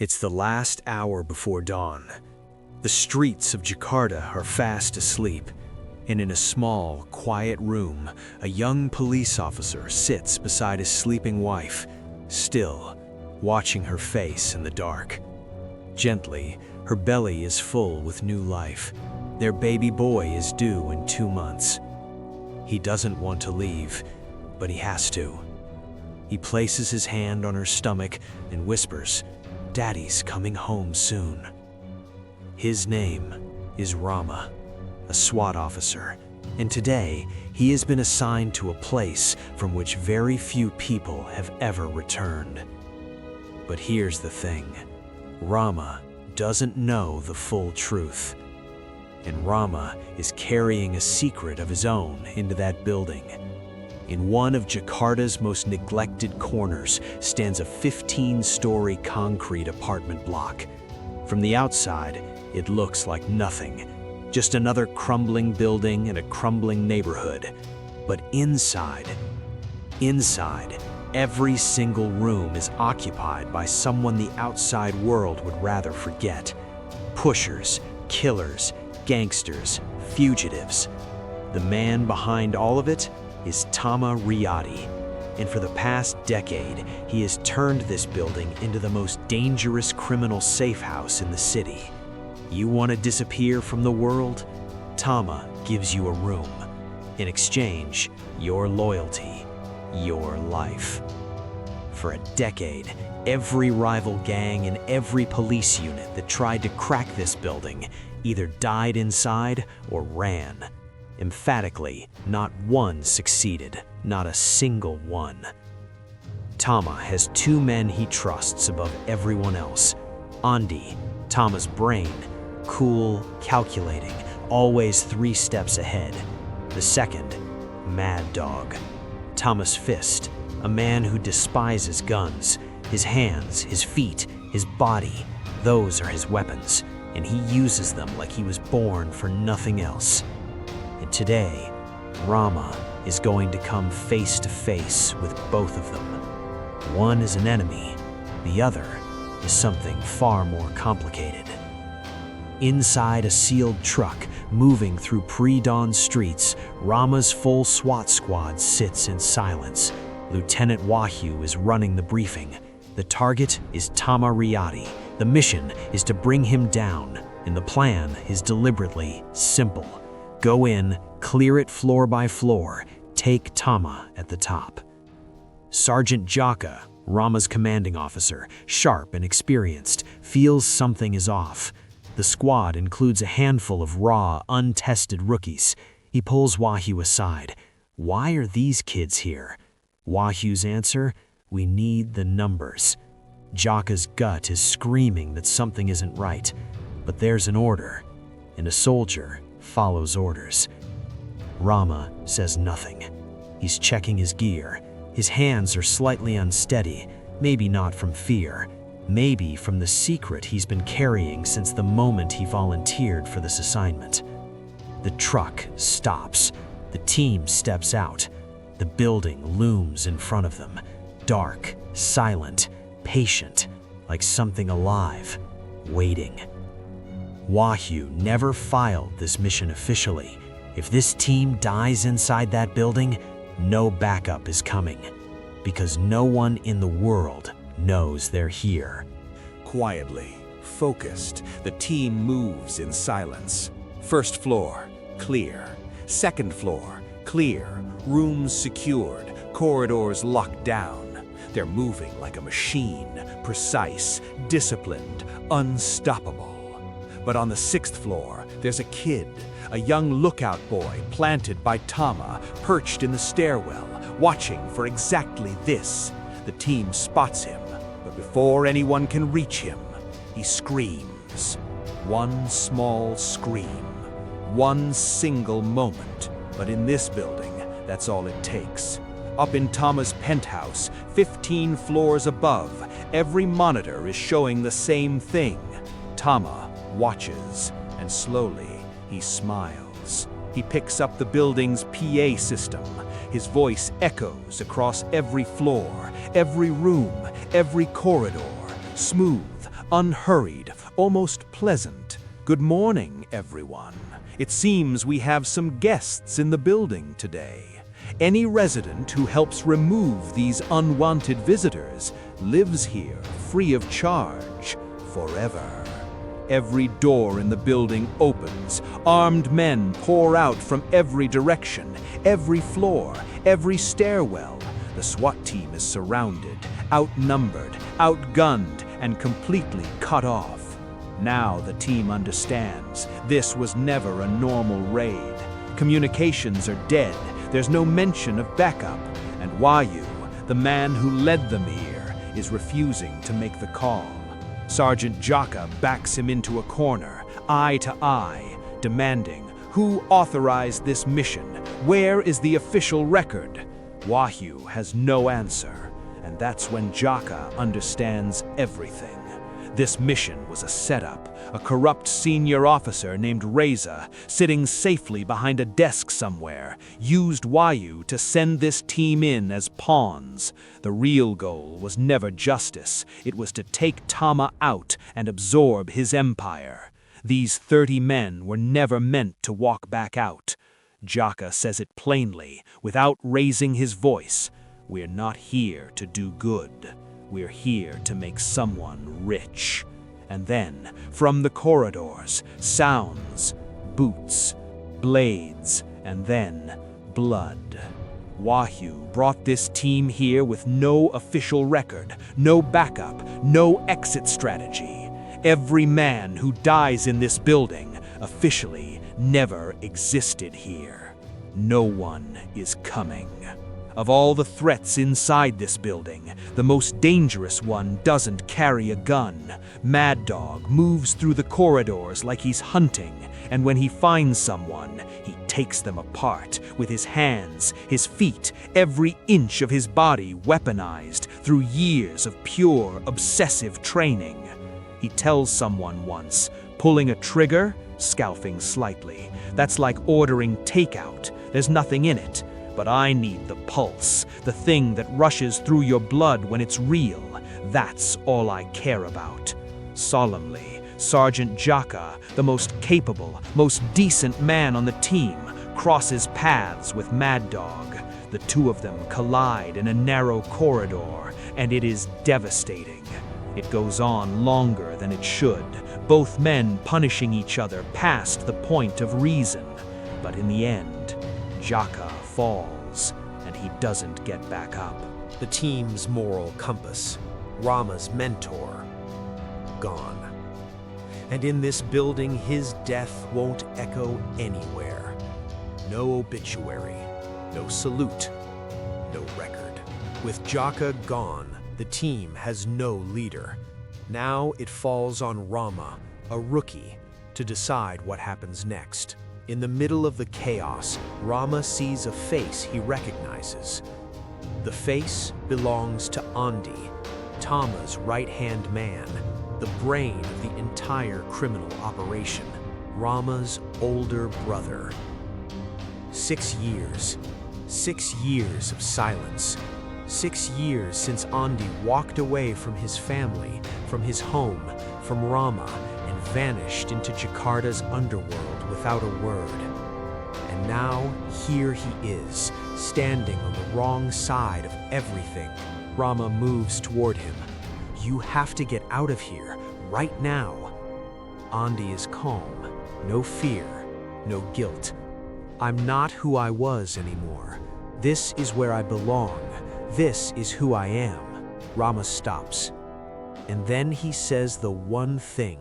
It's the last hour before dawn. The streets of Jakarta are fast asleep, and in a small, quiet room, a young police officer sits beside his sleeping wife, still, watching her face in the dark. Gently, her belly is full with new life. Their baby boy is due in 2 months. He doesn't want to leave, but he has to. He places his hand on her stomach and whispers, "Daddy's coming home soon." His name is Rama, a SWAT officer, and today he has been assigned to a place from which very few people have ever returned. But here's the thing, Rama doesn't know the full truth. And Rama is carrying a secret of his own into that building. In one of Jakarta's most neglected corners stands a 15-story concrete apartment block. From the outside, it looks like nothing, just another crumbling building in a crumbling neighborhood. But inside, every single room is occupied by someone the outside world would rather forget. Pushers, killers, gangsters, fugitives. The man behind all of it is Tama Riyadi, and for the past decade, he has turned this building into the most dangerous criminal safe house in the city. You want to disappear from the world? Tama gives you a room. In exchange, your loyalty, your life. For a decade, every rival gang and every police unit that tried to crack this building either died inside or ran. Emphatically, not one succeeded, not a single one. Tama has 2 men he trusts above everyone else. Andi, Tama's brain, cool, calculating, always 3 steps ahead. The second, Mad Dog, Tama's fist, a man who despises guns. His hands, his feet, his body, those are his weapons, and he uses them like he was born for nothing else. And today, Rama is going to come face to face with both of them. One is an enemy, the other is something far more complicated. Inside a sealed truck, moving through pre-dawn streets, Rama's full SWAT squad sits in silence. Lieutenant Wahyu is running the briefing. The target is Tama Riyadi. The mission is to bring him down, and the plan is deliberately simple. Go in, clear it floor by floor, take Tama at the top. Sergeant Jaka, Rama's commanding officer, sharp and experienced, feels something is off. The squad includes a handful of raw, untested rookies. He pulls Wahyu aside. Why are these kids here? Wahyu's answer, we need the numbers. Jaka's gut is screaming that something isn't right, but there's an order, and a soldier follows orders. Rama says nothing. He's checking his gear. His hands are slightly unsteady, maybe not from fear, maybe from the secret he's been carrying since the moment he volunteered for this assignment. The truck stops. The team steps out. The building looms in front of them, dark, silent, patient, like something alive, waiting. Wahyu never filed this mission officially. If this team dies inside that building, no backup is coming, because no one in the world knows they're here. Quietly, focused, the team moves in silence. First floor, clear. Second floor, clear. Rooms secured, corridors locked down. They're moving like a machine, precise, disciplined, unstoppable. But on the 6th floor, there's a kid, a young lookout boy planted by Tama, perched in the stairwell, watching for exactly this. The team spots him, but before anyone can reach him, he screams. One small scream, one single moment. But in this building, that's all it takes. Up in Tama's penthouse, 15 floors above, every monitor is showing the same thing. Tama watches, and slowly he smiles. He picks up the building's PA system. His voice echoes across every floor, every room, every corridor. Smooth, unhurried, almost pleasant. "Good morning, everyone. It seems we have some guests in the building today. Any resident who helps remove these unwanted visitors lives here free of charge forever." Every door in the building opens. Armed men pour out from every direction, every floor, every stairwell. The SWAT team is surrounded, outnumbered, outgunned, and completely cut off. Now the team understands this was never a normal raid. Communications are dead. There's no mention of backup. And Wayu, the man who led them here, is refusing to make the call. Sergeant Jaka backs him into a corner, eye to eye, demanding, "Who authorized this mission? Where is the official record?" Wahyu has no answer, and that's when Jaka understands everything. This mission was a setup. A corrupt senior officer named Reza, sitting safely behind a desk somewhere, used Wayu to send this team in as pawns. The real goal was never justice. It was to take Tama out and absorb his empire. These 30 men were never meant to walk back out. Jaka says it plainly, without raising his voice. "We're not here to do good. We're here to make someone rich." And then, from the corridors, sounds, boots, blades, and then blood. Wahyu brought this team here with no official record, no backup, no exit strategy. Every man who dies in this building officially never existed here. No one is coming. Of all the threats inside this building, the most dangerous one doesn't carry a gun. Mad Dog moves through the corridors like he's hunting, and when he finds someone, he takes them apart with his hands, his feet, every inch of his body weaponized through years of pure, obsessive training. He tells someone once, "Pulling a trigger, scalping slightly. That's like ordering takeout. There's nothing in it. But I need the pulse, the thing that rushes through your blood when it's real. That's all I care about." Solemnly, Sergeant Jaka, the most capable, most decent man on the team, crosses paths with Mad Dog. The two of them collide in a narrow corridor, and it is devastating. It goes on longer than it should, both men punishing each other past the point of reason. But in the end, Jaka falls, and he doesn't get back up. The team's moral compass, Rama's mentor, gone. And in this building, his death won't echo anywhere. No obituary, no salute, no record. With Jaka gone, the team has no leader. Now it falls on Rama, a rookie, to decide what happens next. In the middle of the chaos, Rama sees a face he recognizes. The face belongs to Andi, Tama's right-hand man, the brain of the entire criminal operation, Rama's older brother. 6 years. 6 years of silence. 6 years since Andi walked away from his family, from his home, from Rama, and vanished into Jakarta's underworld without a word. And now, here he is, standing on the wrong side of everything. Rama moves toward him. "You have to get out of here, right now." Andi is calm, no fear, no guilt. "I'm not who I was anymore. This is where I belong. This is who I am." Rama stops. And then he says the one thing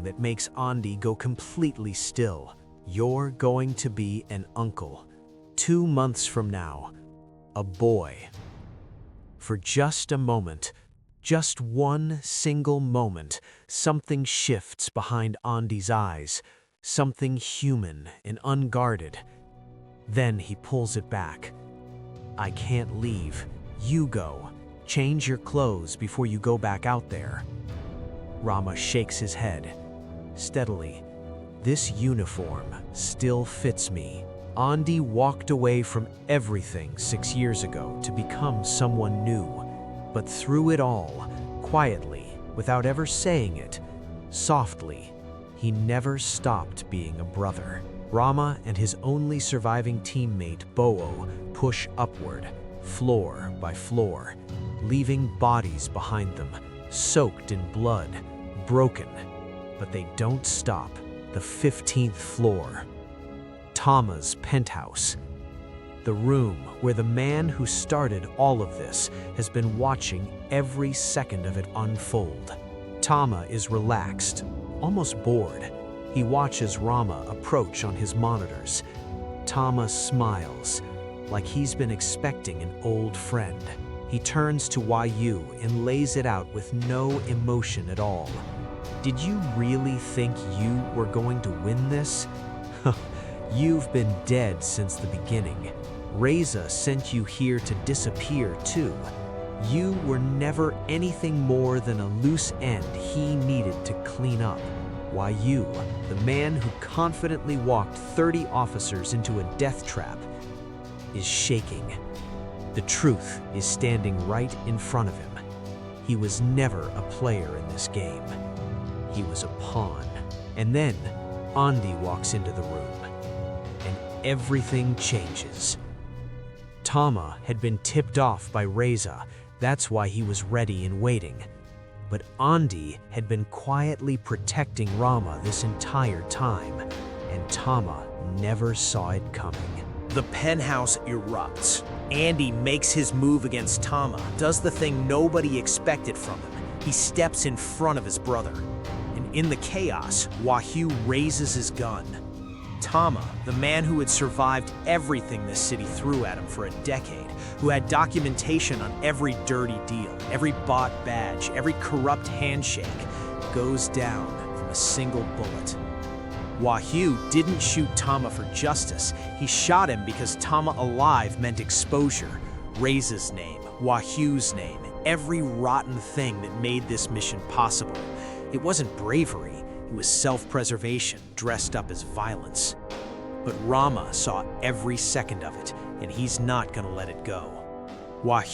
that makes Andi go completely still. "You're going to be an uncle. 2 months from now. A boy." For just a moment, just one single moment, something shifts behind Andi's eyes, something human and unguarded. Then he pulls it back. "I can't leave. You go. Change your clothes before you go back out there." Rama shakes his head. Steadily, "This uniform still fits me." Andi walked away from everything 6 years ago to become someone new. But through it all, quietly, without ever saying it, softly, he never stopped being a brother. Rama and his only surviving teammate, Bo'o, push upward, floor by floor, leaving bodies behind them, soaked in blood, broken. But they don't stop. The 15th floor. Tama's penthouse. The room where the man who started all of this has been watching every second of it unfold. Tama is relaxed, almost bored. He watches Rama approach on his monitors. Tama smiles, like he's been expecting an old friend. He turns to Yu and lays it out with no emotion at all. Did you really think you were going to win this? You've been dead since the beginning. Reza sent you here to disappear too. You were never anything more than a loose end he needed to clean up. Yu, the man who confidently walked 30 officers into a death trap, is shaking. The truth is standing right in front of him. He was never a player in this game. He was a pawn. And then Andy walks into the room, and everything changes. Tama had been tipped off by Reza. That's why he was ready and waiting. But Andy had been quietly protecting Rama this entire time, and Tama never saw it coming. The penthouse erupts. Andy makes his move against Tama, does the thing nobody expected from him. He steps in front of his brother. And in the chaos, Yu raises his gun. Tama, the man who had survived everything this city threw at him for a decade, who had documentation on every dirty deal, every bought badge, every corrupt handshake, goes down from a single bullet. Yu didn't shoot Tama for justice. He shot him because Tama alive meant exposure. Reza's name, Yu's name, every rotten thing that made this mission possible. It wasn't bravery, it was self-preservation dressed up as violence. But Rama saw every second of it, and he's not gonna let it go.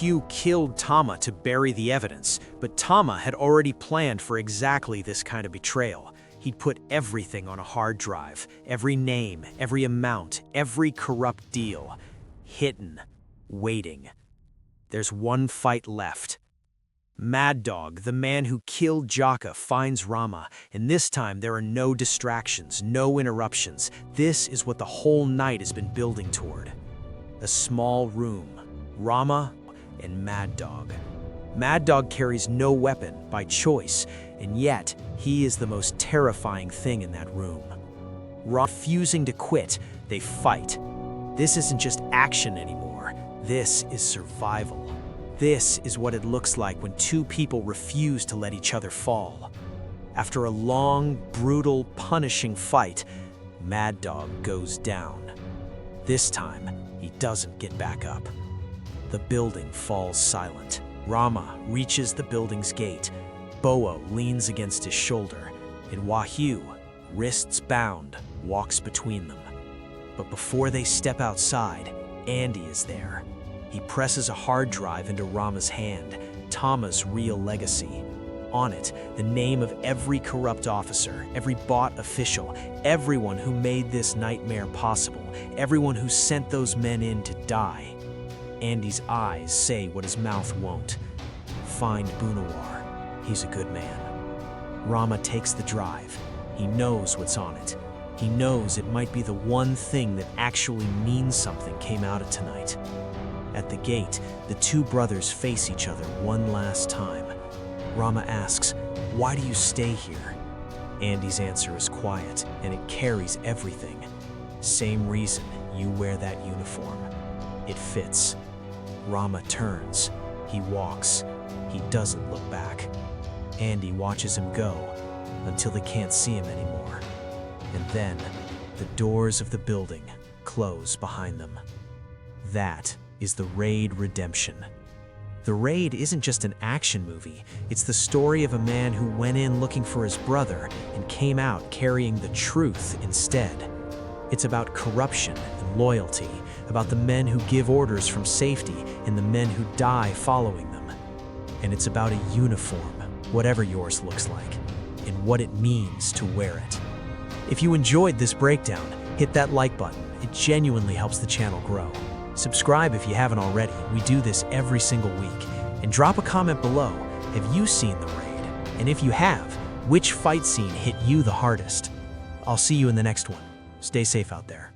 Yu killed Tama to bury the evidence, but Tama had already planned for exactly this kind of betrayal. He'd put everything on a hard drive, every name, every amount, every corrupt deal, hidden, waiting. There's one fight left. Mad Dog, the man who killed Jaka, finds Rama, and this time there are no distractions, no interruptions. This is what the whole night has been building toward. A small room, Rama and Mad Dog. Mad Dog carries no weapon by choice, and yet he is the most terrifying thing in that room. Refusing to quit, they fight. This isn't just action anymore. This is survival. This is what it looks like when two people refuse to let each other fall. After a long, brutal, punishing fight, Mad Dog goes down. This time, he doesn't get back up. The building falls silent. Rama reaches the building's gate. Bo'o leans against his shoulder, and Yu, wrists bound, walks between them. But before they step outside, Andy is there. He presses a hard drive into Rama's hand, Tama's real legacy. On it, the name of every corrupt officer, every bought official, everyone who made this nightmare possible, everyone who sent those men in to die. Andy's eyes say what his mouth won't. Find Bunawar. He's a good man. Rama takes the drive. He knows what's on it. He knows it might be the one thing that actually means something came out of tonight. At the gate, the two brothers face each other one last time. Rama asks, "Why do you stay here?" Andy's answer is quiet, and it carries everything. Same reason you wear that uniform. It fits. Rama turns. He walks. He doesn't look back. Andy watches him go until they can't see him anymore. And then, the doors of the building close behind them. That is the Raid Redemption. The Raid isn't just an action movie, it's the story of a man who went in looking for his brother and came out carrying the truth instead. It's about corruption and loyalty, about the men who give orders from safety and the men who die following them. And it's about a uniform, whatever yours looks like, and what it means to wear it. If you enjoyed this breakdown, hit that like button. It genuinely helps the channel grow. Subscribe if you haven't already. We do this every single week. And drop a comment below. Have you seen The Raid? And if you have, which fight scene hit you the hardest? I'll see you in the next one. Stay safe out there.